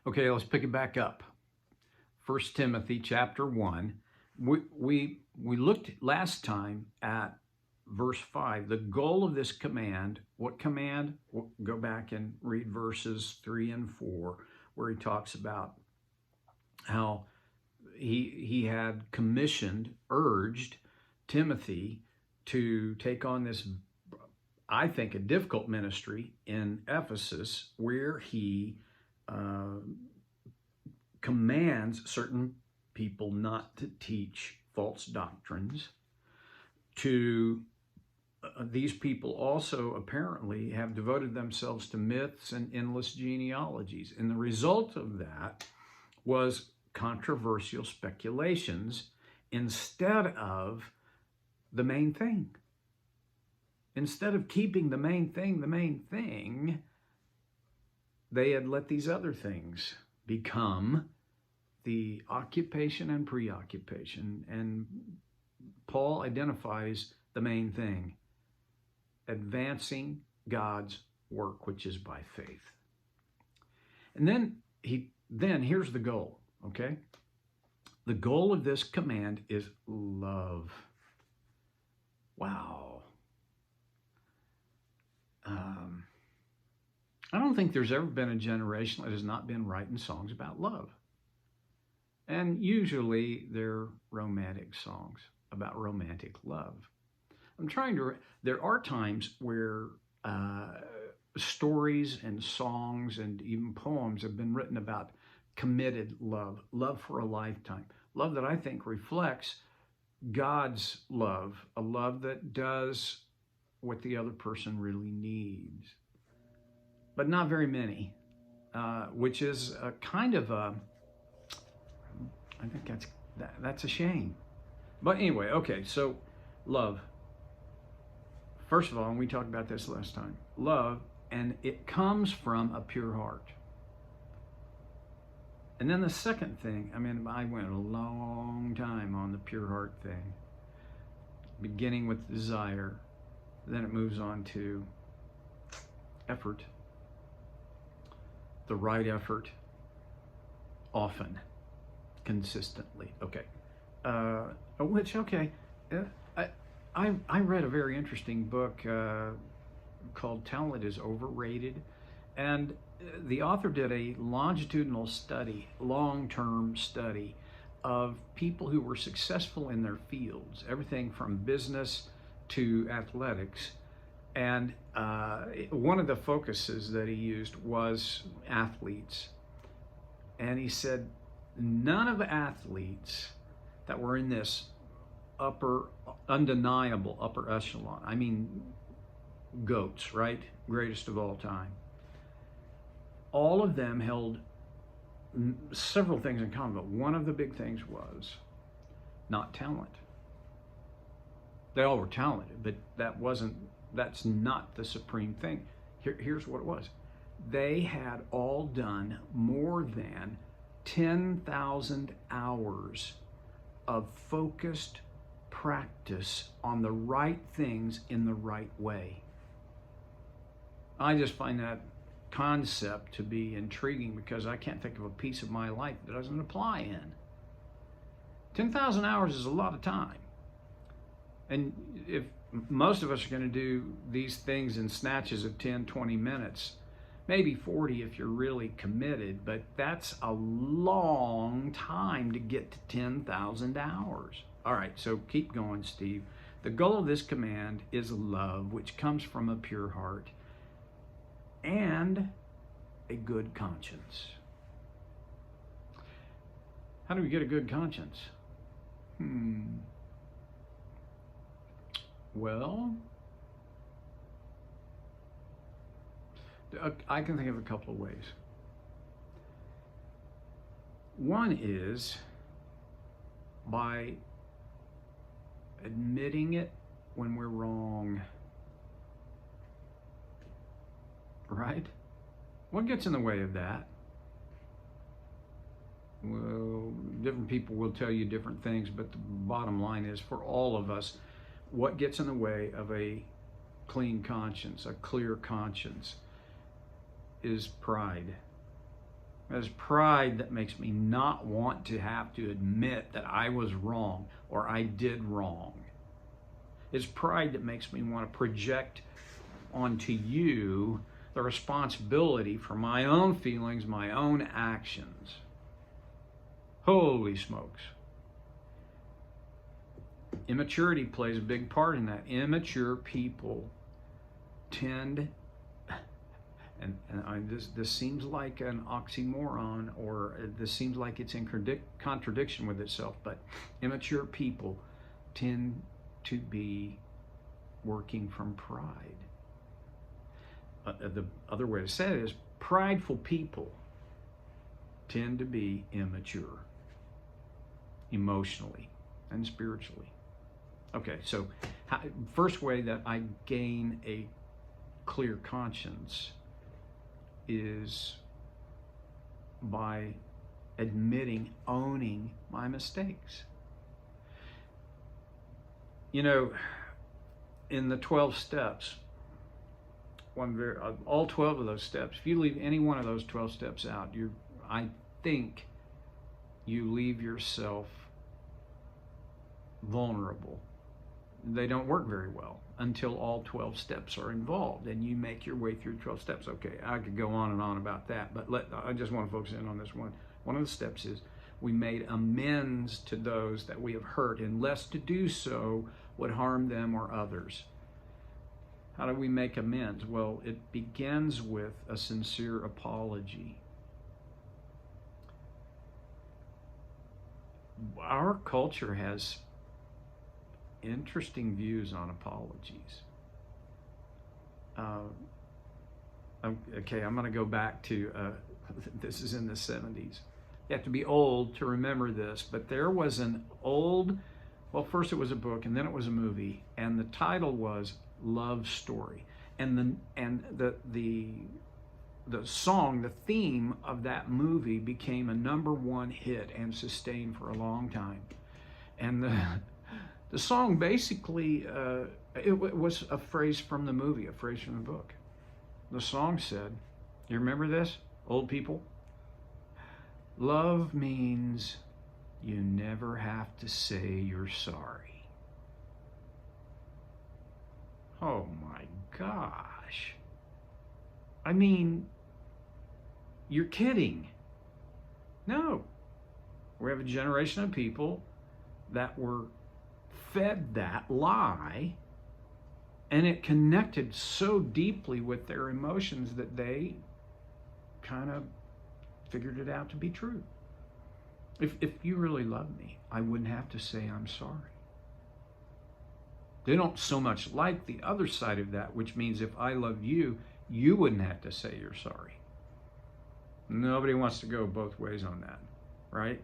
Okay, let's pick it back up. 1 Timothy chapter 1. We looked last time at verse 5. The goal of this command, what command? We'll go back and read verses 3 and 4, where he talks about how he had urged Timothy to take on this, I think, a difficult ministry in Ephesus, where he commands certain people not to teach false doctrines. These people also apparently have devoted themselves to myths and endless genealogies. And the result of that was controversial speculations instead of the main thing. Instead of keeping the main thing, they had let these other things become the occupation and preoccupation. And Paul identifies the main thing: advancing God's work, which is by faith. And then here's the goal, okay? The goal of this command is love. Wow. I don't think there's ever been a generation that has not been writing songs about love. And usually they're romantic songs about romantic love. There are times where stories and songs and even poems have been written about committed love, love for a lifetime, love that I think reflects God's love, a love that does what the other person really needs. But not very many, which is a kind of a, I think that's a shame. But anyway, okay, so love. First of all, and we talked about this last time, love, and it comes from a pure heart. And then the second thing, I went a long time on the pure heart thing, beginning with desire, then it moves on to effort, the right effort, often, consistently. Okay. I read a very interesting book called Talent is Overrated. And the author did a longitudinal study, long-term study of people who were successful in their fields, everything from business to athletics. And one of the focuses that he used was athletes. And he said, none of the athletes that were in this undeniable upper echelon, GOATs, right? Greatest of all time. All of them held several things in common, but one of the big things was not talent. They all were talented, but that's not the supreme thing. Here's what it was. They had all done more than 10,000 hours of focused practice on the right things in the right way. I just find that concept to be intriguing because I can't think of a piece of my life that doesn't apply in. 10,000 hours is a lot of time. And if most of us are going to do these things in snatches of 10, 20 minutes, maybe 40 if you're really committed, but that's a long time to get to 10,000 hours. All right, so keep going, Steve. The goal of this command is love, which comes from a pure heart and a good conscience. How do we get a good conscience? Well, I can think of a couple of ways. One is by admitting it when we're wrong. Right? What gets in the way of that? Well, different people will tell you different things, but the bottom line is, for all of us, what gets in the way of a clean conscience, a clear conscience, is pride. It's pride that makes me not want to have to admit that I was wrong or I did wrong. It's pride that makes me want to project onto you the responsibility for my own feelings, my own actions. Holy smokes. Immaturity plays a big part in that. Immature people tend, this seems like an oxymoron, or this seems like it's in contradiction with itself, but immature people tend to be working from pride. The other way to say it is prideful people tend to be immature emotionally and spiritually. Okay, so first way that I gain a clear conscience is by admitting, owning my mistakes. You know, in the 12 steps, all 12 of those steps, if you leave any one of those 12 steps out, I think you leave yourself vulnerable. They don't work very well until all 12 steps are involved and you make your way through 12 steps. Okay, I could go on and on about that, but I just want to focus in on this one. One of the steps is we made amends to those that we have hurt, and lest to do so would harm them or others. How do we make amends? Well, it begins with a sincere apology. Our culture has interesting views on apologies. Okay, I'm going to go back to, this is in the 70s. You have to be old to remember this, but there was an old, well, first it was a book and then it was a movie, and the title was Love Story. And the song, the theme of that movie became a #1 hit and sustained for a long time. And the song basically, it was a phrase from the movie, a phrase from the book. The song said, you remember this, old people? Love means you never have to say you're sorry. Oh my gosh. I mean, you're kidding. No. We have a generation of people that were fed that lie, and it connected so deeply with their emotions that they kind of figured it out to be true. If you really loved me, I wouldn't have to say I'm sorry. They don't so much like the other side of that, which means if I loved you, you wouldn't have to say you're sorry. Nobody wants to go both ways on that, right?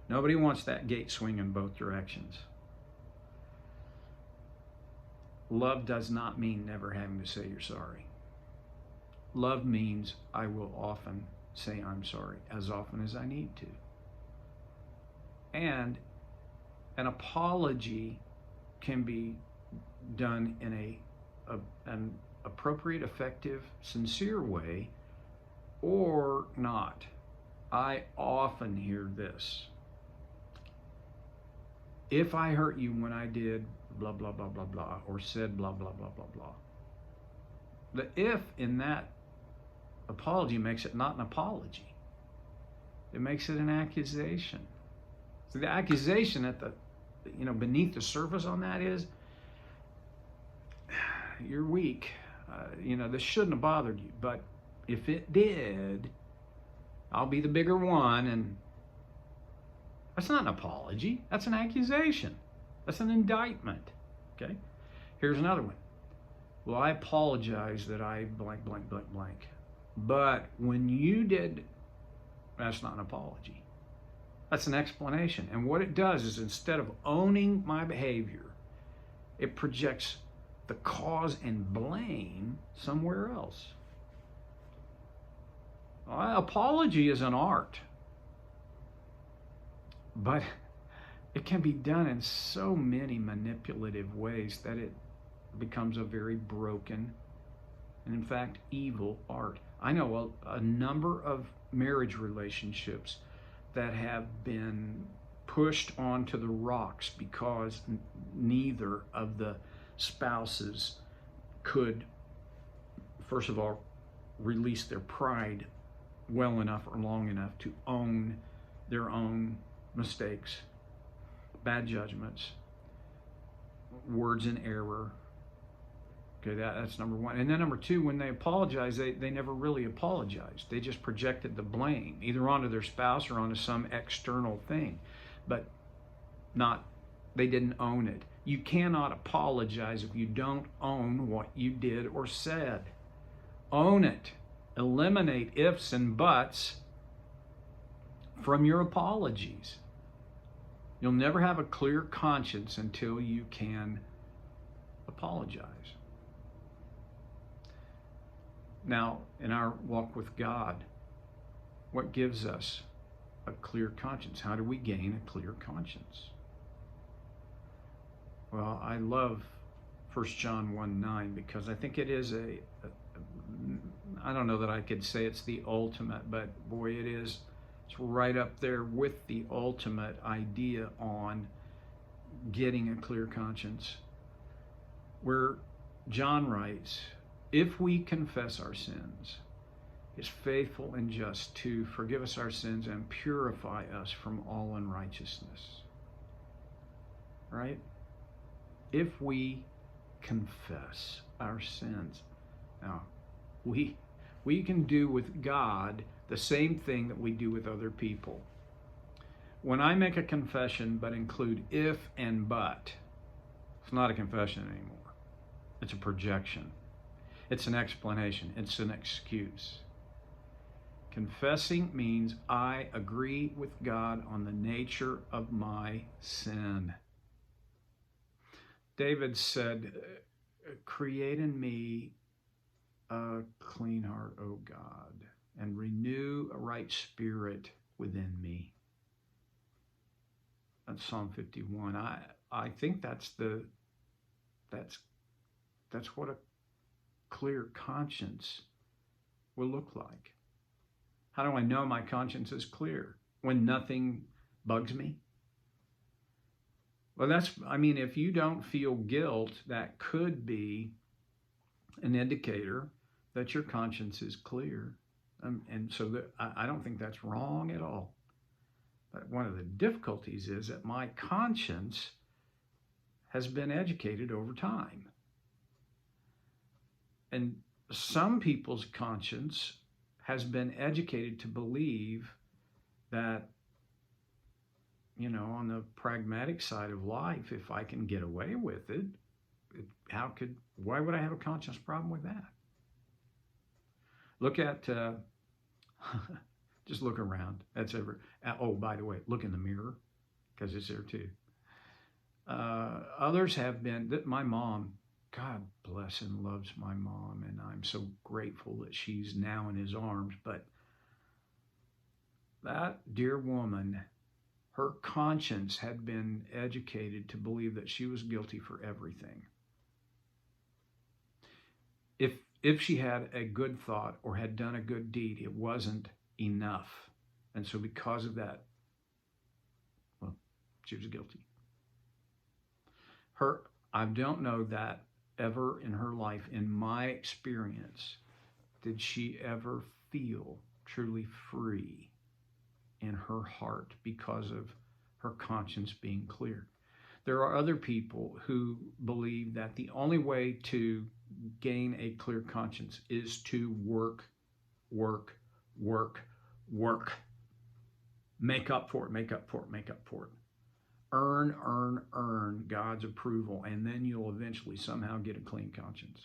Nobody wants that gate swing in both directions. Love does not mean never having to say you're sorry. Love means I will often say I'm sorry, as often as I need to. And an apology can be done in an appropriate, effective, sincere way, or not. I often hear this. If I hurt you when I did blah, blah, blah, blah, blah, or said blah, blah, blah, blah, blah. The if in that apology makes it not an apology. It makes it an accusation. So the accusation at the, beneath the surface on that is, you're weak. This shouldn't have bothered you, but if it did, I'll be the bigger one. And that's not an apology. That's an accusation. That's an indictment. Okay? Here's another one. Well, I apologize that I blank, blank, blank, blank. But when you did, that's not an apology. That's an explanation. And what it does is, instead of owning my behavior, it projects the cause and blame somewhere else. Well, apology is an art, but it can be done in so many manipulative ways that it becomes a very broken and, in fact, evil art. I know a number of marriage relationships that have been pushed onto the rocks because neither of the spouses could, first of all, release their pride well enough or long enough to own their own mistakes, bad judgments, words in error. Okay, that's number one. And then number two, when they apologize, they never really apologized. They just projected the blame, either onto their spouse or onto some external thing, but they didn't own it. You cannot apologize if you don't own what you did or said. Own it. Eliminate ifs and buts from your apologies. You'll never have a clear conscience until you can apologize. Now, in our walk with God, what gives us a clear conscience? How do we gain a clear conscience? Well, I love 1 John 1:9 because I think it is I don't know that I could say it's the ultimate, but boy, it is. It's right up there with the ultimate idea on getting a clear conscience, where John writes, if we confess our sins, is faithful and just to forgive us our sins and purify us from all unrighteousness. Right? If we confess our sins. Now, we can do with God the same thing that we do with other people. When I make a confession but include if and but, it's not a confession anymore. It's a projection. It's an explanation. It's an excuse. Confessing means I agree with God on the nature of my sin. David said, create in me a clean heart, O God, and renew a right spirit within me. That's Psalm 51. I think that's what a clear conscience will look like. How do I know my conscience is clear? When nothing bugs me? Well, if you don't feel guilt, that could be an indicator that your conscience is clear. And so I don't think that's wrong at all. But one of the difficulties is that my conscience has been educated over time. And some people's conscience has been educated to believe that, on the pragmatic side of life, if I can get away with it, why would I have a conscience problem with that? Look at, just look around. Oh, by the way, look in the mirror, because it's there too. Others have been, my mom, God bless and loves my mom, and I'm so grateful that she's now in his arms. But that dear woman, her conscience had been educated to believe that she was guilty for everything. If she had a good thought or had done a good deed, it wasn't enough. And so because of that, well, she was guilty. I don't know that ever in her life, in my experience, did she ever feel truly free in her heart because of her conscience being clear. There are other people who believe that the only way to gain a clear conscience is to work. Make up for it. Earn God's approval, and then you'll eventually somehow get a clean conscience.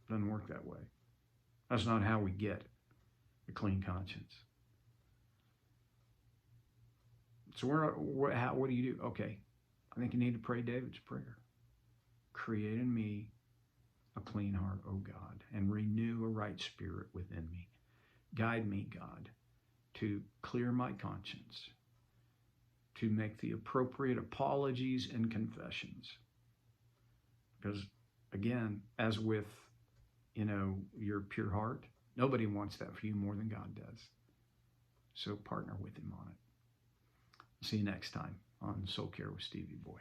Doesn't work that way. That's not how we get a clean conscience. So what do you do? Okay, I think you need to pray David's prayer. Create in me a clean heart, O God, and renew a right spirit within me. Guide me, God, to clear my conscience, to make the appropriate apologies and confessions. Because, again, as with, your pure heart, Nobody wants that for you more than God does. So partner with him on it. See you next time on Soul Care with Stevie Boy.